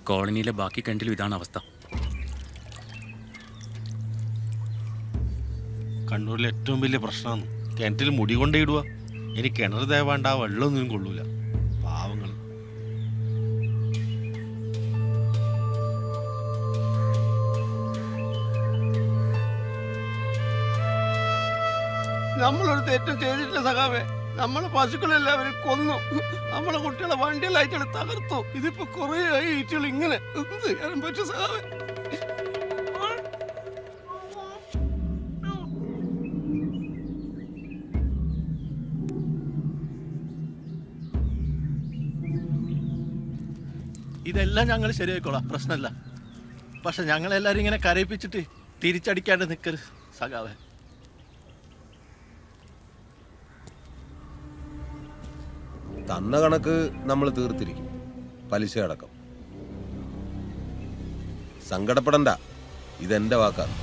കോളനിയിലെ ബാക്കി കിണറ്റിലും ഇതാണ് അവസ്ഥ. കണ്ണൂരിലെ ഏറ്റവും വലിയ പ്രശ്നമാണ് കിണറ്റിൽ മുടി കൊണ്ടേയിടുക. ഇനി കിണർ തേവാണ്ട് ആ വെള്ളമൊന്നും കൊള്ളൂല. പാവങ്ങൾ. നമ്മളൊരു തെറ്റും ചെയ്തിട്ടില്ല സഖാവേ. നമ്മളെ പശുക്കളെല്ലാവരും കൊന്നു, നമ്മളെ കുട്ടികളെ വണ്ടിയിലായിട്ട് തകർത്തു. ഇതിപ്പോ കുറെ ആയി ഈറ്റുകൾ ഇങ്ങനെ. എന്ത് ചെയ്യാൻ പറ്റും സഖാവേ? ഇതെല്ലാം ഞങ്ങൾ ശരിയായിക്കോളാം, പ്രശ്നമില്ല. പക്ഷെ ഞങ്ങളെല്ലാരും ഇങ്ങനെ കരയിപ്പിച്ചിട്ട് തിരിച്ചടിക്കാണ്ട് നിൽക്കരുത് സഖാവേ. തന്ന കണക്ക് നമ്മൾ തീർത്തിരിക്കും, പലിശ അടക്കം. സങ്കടപ്പെടണ്ട, ഇതെന്റെ വാക്കാണ്.